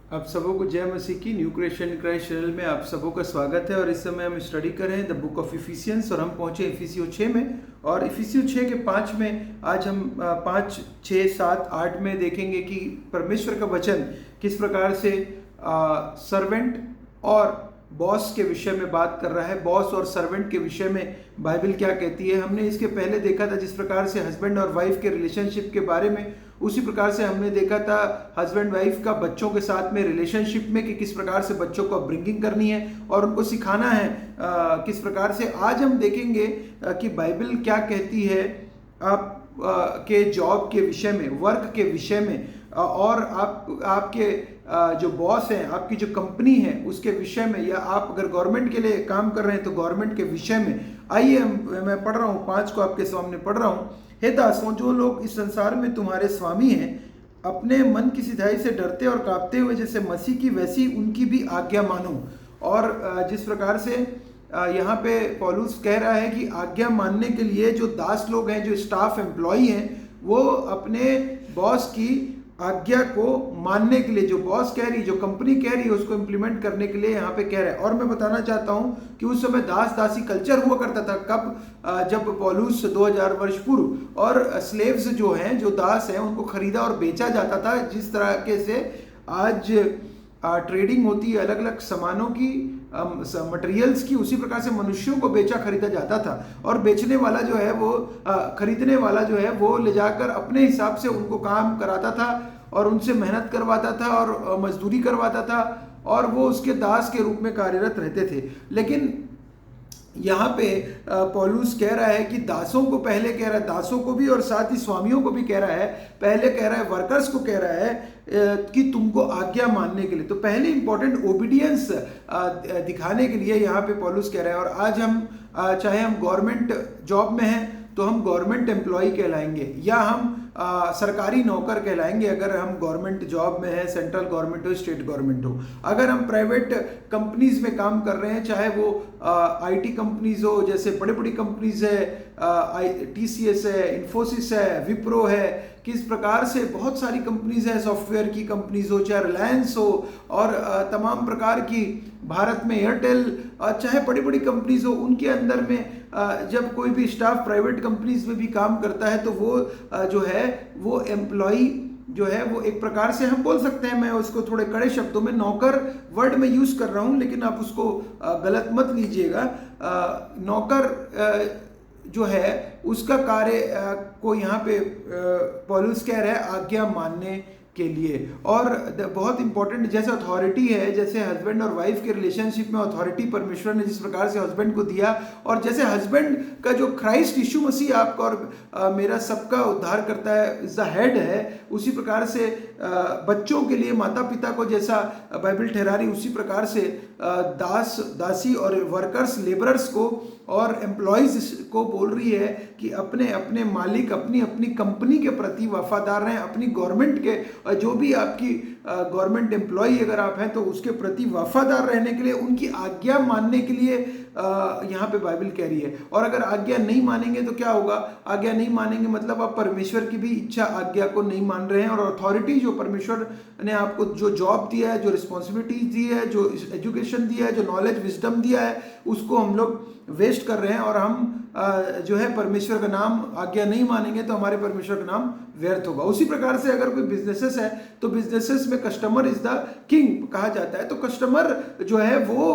आप सबों को जय मसीह की न्यू क्रिएशन क्राइस्ट चैनल में आप सबों का स्वागत है। और इस समय हम स्टडी कर रहे हैं द बुक ऑफ इफिसियंस और हम पहुंचे इफिसियो 6 में। और इफिसियो 6 के 5 में आज हम 5, 6, 7, 8 में देखेंगे कि परमेश्वर का वचन किस प्रकार से सर्वेंट और बॉस के विषय में बात कर रहा है। बॉस और सर्वेंट के विषय में बाइबल क्या कहती है। हमने इसके पहले देखा था जिस प्रकार से हस्बैंड और वाइफ के रिलेशनशिप के बारे में, उसी प्रकार से हमने देखा था हस्बैंड वाइफ का बच्चों के साथ में रिलेशनशिप में कि किस प्रकार से बच्चों को अपब्रिंगिंग करनी है और उनको सिखाना है किस प्रकार से। आज हम देखेंगे कि बाइबल क्या कहती है आप के जॉब के विषय में, वर्क के विषय में, और आपके जो बॉस हैं, आपकी जो कंपनी है उसके विषय में, या आप अगर गवर्नमेंट के लिए काम कर रहे हैं तो गवर्नमेंट के विषय में। आइए मैं पढ़ रहा हूँ 5 को आपके सामने पढ़ रहा हूँ। हे दासों, जो लोग इस संसार में तुम्हारे स्वामी हैं, अपने मन की सिधाई से डरते और कांपते हुए जैसे मसीह की, वैसी उनकी भी आज्ञा मानो। और जिस प्रकार से यहाँ पे पौलुस कह रहा है कि आज्ञा मानने के लिए जो दास लोग हैं, जो स्टाफ एम्प्लॉई हैं, वो अपने बॉस की आज्ञा को मानने के लिए, जो बॉस कह रही, जो कंपनी कह रही है, उसको इम्प्लीमेंट करने के लिए यहाँ पे कह रहा है। और मैं बताना चाहता हूँ कि उस समय दास दासी कल्चर हुआ करता था। कब? जब पौलुस 2000 वर्ष पूर्व। और स्लेव्स जो हैं, जो दास हैं, उनको खरीदा और बेचा जाता था। जिस तरह से आज ट्रेडिंग होती है अलग अलग सामानों की, मटेरियल्स की, उसी प्रकार से मनुष्यों को बेचा खरीदा जाता था। और बेचने वाला जो है वो खरीदने वाला जो है वो ले जाकर अपने हिसाब से उनको काम कराता था और उनसे मेहनत करवाता था और मजदूरी करवाता था, और वो उसके दास के रूप में कार्यरत रहते थे। लेकिन यहाँ पे पौलुस कह रहा है कि दासों को पहले कह रहा है, दासों को भी और साथ ही स्वामियों को भी कह रहा है, पहले कह रहा है वर्कर्स को कह रहा है कि तुमको आज्ञा मानने के लिए। तो पहले इंपॉर्टेंट ओबीडियंस दिखाने के लिए यहाँ पे पौलुस कह रहा है। और आज हम चाहे हम गवर्नमेंट जॉब में हैं तो हम गवर्नमेंट एम्प्लॉय कहलाएंगे, या हम सरकारी नौकर कहलाएंगे अगर हम गवर्नमेंट जॉब में है, सेंट्रल गवर्नमेंट हो, स्टेट गवर्नमेंट हो। अगर हम प्राइवेट कंपनीज में काम कर रहे हैं, चाहे वो आईटी कंपनीज हो, जैसे बड़ी बड़ी कंपनीज है, टीसीएस है, इन्फोसिस है, विप्रो है, किस प्रकार से बहुत सारी कंपनीज है, सॉफ्टवेयर की कंपनीज हो, चाहे रिलायंस हो, और तमाम प्रकार की भारत में एयरटेल, चाहे बड़ी बड़ी कंपनीज हो, उनके अंदर में जब कोई भी स्टाफ प्राइवेट कंपनीज में भी काम करता है तो वो जो है वो एम्प्लॉई जो है वो एक प्रकार से हम बोल सकते हैं, मैं उसको थोड़े कड़े शब्दों में नौकर वर्ड में यूज कर रहा हूं, लेकिन आप उसको गलत मत लीजिएगा। नौकर जो है उसका कार्य को यहाँ पे पौलुस कह रहा है आज्ञा मानने के लिए। और बहुत इंपॉर्टेंट, जैसे अथॉरिटी है, जैसे हस्बैंड और वाइफ के रिलेशनशिप में अथॉरिटी परमेश्वर ने जिस प्रकार से हस्बैंड को दिया, और जैसे हस्बैंड का जो क्राइस्ट यीशु मसीह आपका और मेरा सबका उद्धार करता है, इज द हेड है, उसी प्रकार से बच्चों के लिए माता पिता को जैसा बाइबल ठहरा रही, उसी प्रकार से दास दासी और वर्कर्स लेबरर्स को और एम्प्लॉयज को बोल रही है कि अपने अपने मालिक, अपनी अपनी कंपनी के प्रति वफादार रहें, अपनी गवर्नमेंट के, जो भी आपकी गवर्नमेंट एम्प्लॉय अगर आप हैं तो उसके प्रति वफादार रहने के लिए, उनकी आज्ञा मानने के लिए यहाँ पे बाइबल कह रही है। और अगर आज्ञा नहीं मानेंगे तो क्या होगा? आज्ञा नहीं मानेंगे मतलब आप परमेश्वर की भी इच्छा आज्ञा को नहीं मान रहे हैं। और अथॉरिटी जो परमेश्वर ने आपको जो जॉब दिया है, जो रिस्पॉन्सिबिलिटी दी है, जो एजुकेशन दिया है, जो नॉलेज विजडम दिया है, उसको हम लोग वेस्ट कर रहे हैं। और हम जो है परमेश्वर का नाम आज्ञा नहीं मानेंगे तो हमारे परमेश्वर का नाम व्यर्थ होगा। उसी प्रकार से अगर कोई बिजनेसेस है तो बिजनेसेस में कस्टमर इज द किंग कहा जाता है। तो कस्टमर जो है वो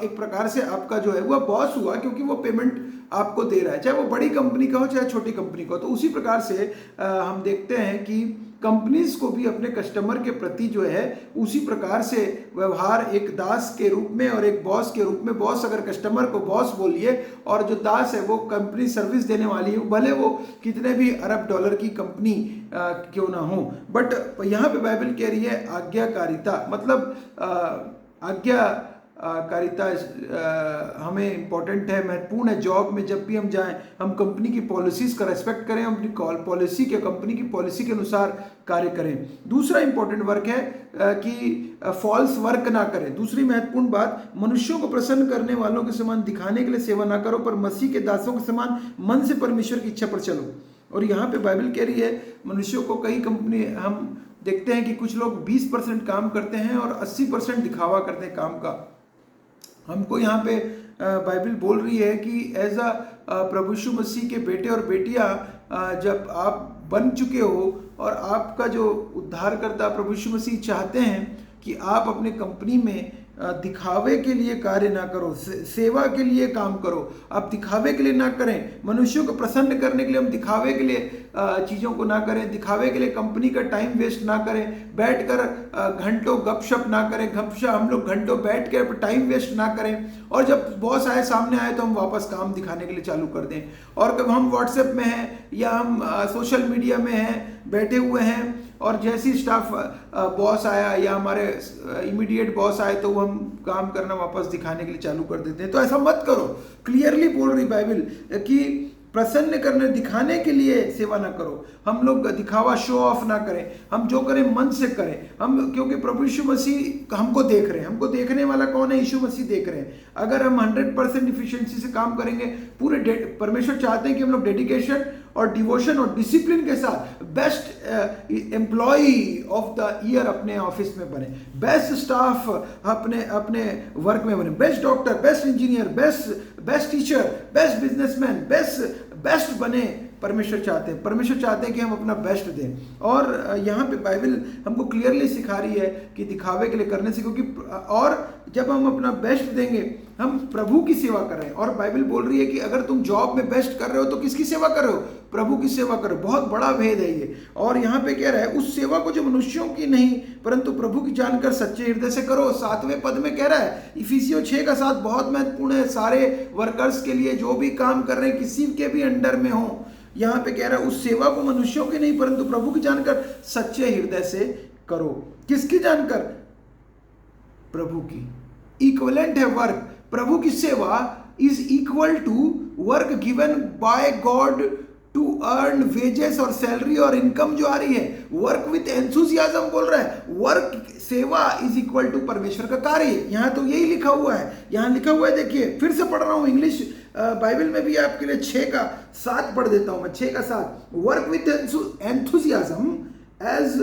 एक प्रकार से आपका जो है वो बॉस हुआ, क्योंकि वो पेमेंट आपको दे रहा है, चाहे वो बड़ी कंपनी का हो चाहे छोटी कंपनी का हो। तो उसी प्रकार से हम देखते हैं कि कंपनीज को भी अपने कस्टमर के प्रति जो है उसी प्रकार से व्यवहार, एक दास के रूप में और एक बॉस के रूप में। बॉस अगर कस्टमर को बॉस बोलिए, और जो दास है वो कंपनी सर्विस देने वाली हो, भले वो कितने भी अरब डॉलर की कंपनी क्यों ना हो। बट यहाँ पे बाइबल कह रही है आज्ञाकारिता, मतलब आज्ञाकारिता हमें इंपॉर्टेंट है, महत्वपूर्ण है। जॉब में जब भी हम जाएं, हम कंपनी की पॉलिसीज का रेस्पेक्ट करें, अपनी पॉलिसी के, कंपनी की पॉलिसी के अनुसार कार्य करें। दूसरा इंपॉर्टेंट वर्क है कि फॉल्स वर्क ना करें। दूसरी महत्वपूर्ण बात, मनुष्यों को प्रसन्न करने वालों के समान दिखाने के लिए सेवा ना करो, पर मसीह के दासों के समान मन से परमेश्वर की इच्छा पर चलो। और यहाँ पे बाइबल कह रही है मनुष्यों को, कई कंपनी हम देखते हैं कि कुछ लोग 20% काम करते हैं और 80% दिखावा करते हैं काम का। हमको यहाँ पे बाइबल बोल रही है कि एज अ प्रभु यीशु मसीह के बेटे और बेटियाँ जब आप बन चुके हो और आपका जो उद्धारकर्ता प्रभु यीशु मसीह चाहते हैं कि आप अपने कंपनी में दिखावे के लिए कार्य ना करो, सेवा के लिए काम करो। आप दिखावे के लिए ना करें, मनुष्यों को प्रसन्न करने के लिए हम दिखावे के लिए चीज़ों को ना करें, दिखावे के लिए कंपनी का टाइम वेस्ट ना करें, बैठकर घंटों गपशप ना करें, हम लोग घंटों बैठ के टाइम वेस्ट ना करें और जब बॉस आए सामने आए तो हम वापस काम दिखाने के लिए चालू कर दें। और कब हम व्हाट्सएप में हैं या हम सोशल मीडिया में हैं, बैठे हुए हैं और जैसी स्टाफ बॉस आया या हमारे इमीडिएट बॉस आए तो हम काम करना वापस दिखाने के लिए चालू कर देते हैं। तो ऐसा मत करो। क्लियरली बोल रही बाइबल कि प्रसन्न करने दिखाने के लिए सेवा ना करो। हम लोग दिखावा शो ऑफ ना करें, हम जो करें मन से करें। हम क्योंकि प्रभु यीशु मसीह हमको देख रहे हैं, हमको देखने वाला कौन है? यीशु मसीह देख रहे हैं। अगर हम 100% इफिशिएंसी से काम करेंगे, पूरे परमेश्वर चाहते हैं कि हम लोग डेडिकेशन और डिवोशन और डिसिप्लिन के साथ best employee of the year अपने ऑफिस में बने, बेस्ट स्टाफ अपने वर्क में बने, best doctor, best engineer, best teacher, best businessman, best बने। परमेश्वर चाहते हैं कि हम अपना बेस्ट दें। और यहाँ पे बाइबल हमको क्लियरली सिखा रही है कि दिखावे के लिए करने से, क्योंकि और जब हम अपना बेस्ट देंगे हम प्रभु की सेवा कर रहे हैं। और बाइबल बोल रही है कि अगर तुम जॉब में बेस्ट कर रहे हो तो किसकी सेवा कर रहे हो? प्रभु की सेवा करो। बहुत बड़ा भेद है ये। और यहाँ पे कह रहा है उस सेवा को जो मनुष्यों की नहीं परंतु प्रभु की जानकर सच्चे हृदय से करो। 7वें पद में कह रहा है, इफिसियों 6:7 बहुत महत्वपूर्ण है सारे वर्कर्स के लिए, जो भी काम कर रहे हैं किसी के भी अंडर में हो। यहाँ पे कह रहा है उस सेवा को मनुष्यों की नहीं परंतु प्रभु की जानकर सच्चे हृदय से करो। किसकी जानकर? प्रभु की। इक्विवेलेंट है वर्क। प्रभु की सेवा is equal to work given by God to earn wages और सैलरी और इनकम जो आ रही है। वर्क विथ एंथुसियाज्म बोल रहा है। वर्क सेवा इज इक्वल टू परमेश्वर का कार्य। यहां तो यही लिखा हुआ है। यहां लिखा हुआ है, देखिए फिर से पढ़ रहा हूं इंग्लिश बाइबल में भी आपके लिए 6:7 पढ़ देता हूं मैं। 6:7 वर्क विथ एंथुसियाज्म एज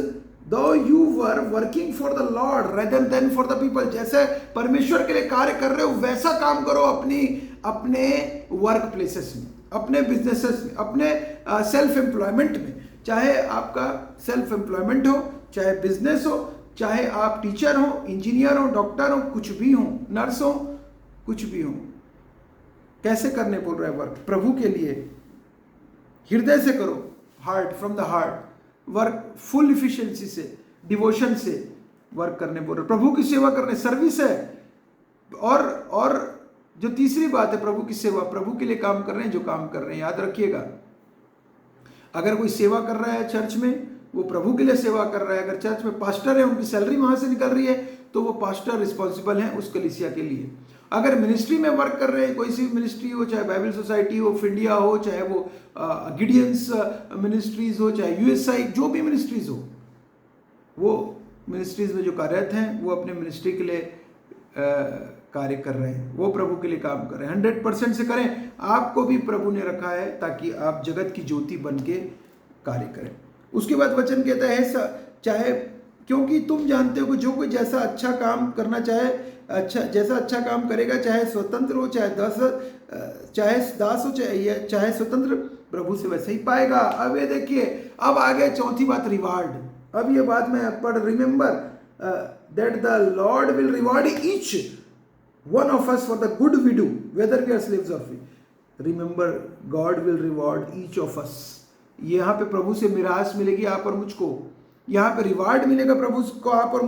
दो you were working for the Lord rather than for the people. जैसे परमेश्वर के लिए कार्य कर रहे हो वैसा काम करो अपने वर्क प्लेसेस में, अपने बिजनेसेस में, अपने सेल्फ एम्प्लॉयमेंट में। चाहे आपका सेल्फ एम्प्लॉयमेंट हो, चाहे बिजनेस हो, चाहे आप टीचर हो, इंजीनियर हो, डॉक्टर हो, कुछ भी हो, नर्स हो, कुछ भी हो। कैसे करने बोल रहा है वर्क? प्रभु के लिए हृदय से करो, heart, from the heart. Work full efficiency से, डिवोशन से वर्क करने बोल रहे। प्रभु की सेवा करने, सर्विस है। और जो तीसरी बात है प्रभु की सेवा, प्रभु के लिए काम कर रहे हैं जो काम कर रहे हैं। याद रखिएगा, अगर कोई सेवा कर रहा है चर्च में वो प्रभु के लिए सेवा कर रहा है। अगर चर्च में पास्टर है, उनकी सैलरी वहां से निकल रही है तो वो पास्टर रिस्पॉन्सिबल है उस कलीसिया के लिए। अगर मिनिस्ट्री में वर्क कर रहे हैं, कोई सी मिनिस्ट्री हो, चाहे बाइबल सोसाइटी हो, फिंडिया हो, चाहे वो गिडियंस मिनिस्ट्रीज हो, चाहे यूएसआई, जो भी मिनिस्ट्रीज हो, वो मिनिस्ट्रीज में जो कार्यरत हैं वो अपने मिनिस्ट्री के लिए कार्य कर रहे हैं, वो प्रभु के लिए काम कर रहे हैं। 100% से करें। आपको भी प्रभु ने रखा है ताकि आप जगत की ज्योति बन के कार्य करें। उसके बाद वचन कहता है चाहे, क्योंकि तुम जानते हो कि जो कोई जैसा अच्छा काम करना चाहे, जैसा अच्छा काम करेगा, चाहे स्वतंत्र हो, चाहे दास हो, चाहे स्वतंत्र, प्रभु से वैसे ही पाएगा। अब ये देखिए, अब आगे चौथी बात, रिवार्ड। अब ये बात मैं पढ़, remember that the Lord will reward each one of us for the good we do, whether we are slaves or free. Remember, God will reward each of us. यहाँ पे प्रभु से मिरास मिलेगी आप और मुझको। यहाँ पे रिवार्ड मिलेगा प्रभु को आप और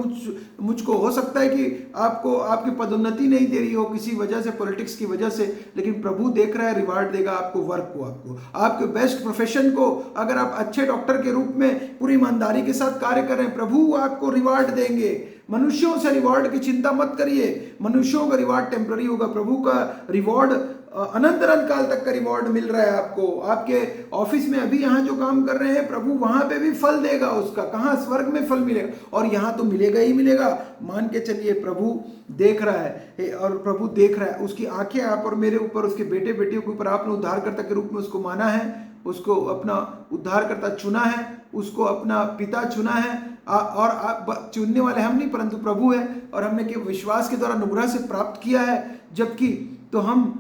मुझको। हो सकता है कि आपको आपकी पदोन्नति नहीं दे रही हो किसी वजह से, पॉलिटिक्स की वजह से, लेकिन प्रभु देख रहा है, रिवार्ड देगा आपको, वर्क को, आपके बेस्ट प्रोफेशन को। अगर आप अच्छे डॉक्टर के रूप में पूरी ईमानदारी के साथ कार्य कर रहे हैं, प्रभु आपको रिवार्ड देंगे। मनुष्यों से रिवार्ड की चिंता मत करिए। मनुष्यों का रिवार्ड टेम्पररी होगा, प्रभु का रिवार्ड अनंत काल तक का रिवॉर्ड मिल रहा है आपको। आपके ऑफिस में अभी यहाँ जो काम कर रहे हैं, प्रभु वहां पे भी फल देगा उसका। कहाँ? स्वर्ग में फल मिलेगा, और यहाँ तो मिलेगा ही मिलेगा। मान के चलिए प्रभु देख रहा है, और प्रभु देख रहा है। उसकी आंखें आप और मेरे ऊपर, उसके बेटे बेटियों के ऊपर। आपने उद्धारकर्ता के रूप में उसको माना है, उसको अपना उद्धारकर्ता चुना है, उसको अपना पिता चुना है, और चुनने वाले हम नहीं परंतु प्रभु है, और हमने केवल विश्वास के द्वारा अनुग्रह से प्राप्त किया है, जबकि तो हम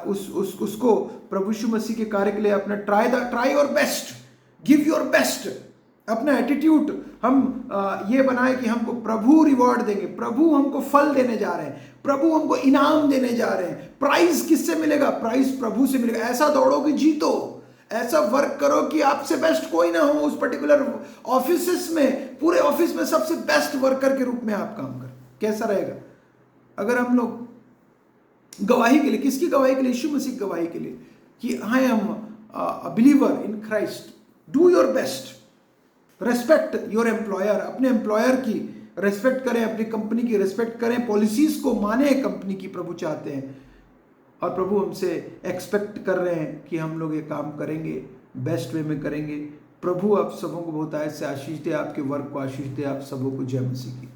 उसको प्रभु यीशु मसीह के कार्य के लिए अपना try your best, give your best, अपना एटीट्यूड हम ये बनाए कि हमको प्रभु रिवॉर्ड देंगे, प्रभु हमको फल देने जा रहे हैं, प्रभु हमको इनाम देने जा रहे हैं। प्राइज किससे मिलेगा? प्राइज प्रभु से मिलेगा। ऐसा दौड़ो कि जीतो, ऐसा वर्क करो कि आपसे बेस्ट कोई ना हो उस पर्टिकुलर ऑफिस में, पूरे ऑफिस में सबसे बेस्ट वर्कर के रूप में आप काम करें। कैसा रहेगा अगर हम लोग गवाही के लिए, किसकी गवाही के लिए? यीशु मसीह की गवाही के लिए कि I am a believer in Christ. Do your best, respect your employer, अपने एम्प्लॉयर की रेस्पेक्ट करें, अपनी कंपनी की रेस्पेक्ट करें, पॉलिसीज को माने कंपनी की प्रभु चाहते हैं, और प्रभु हमसे एक्सपेक्ट कर रहे हैं कि हम लोग ये काम करेंगे, बेस्ट वे में करेंगे। प्रभु आप सबों को बहुत आयत से आशीष दे, आपके वर्क को आशीष दे, आप सबों को जय मसीह की।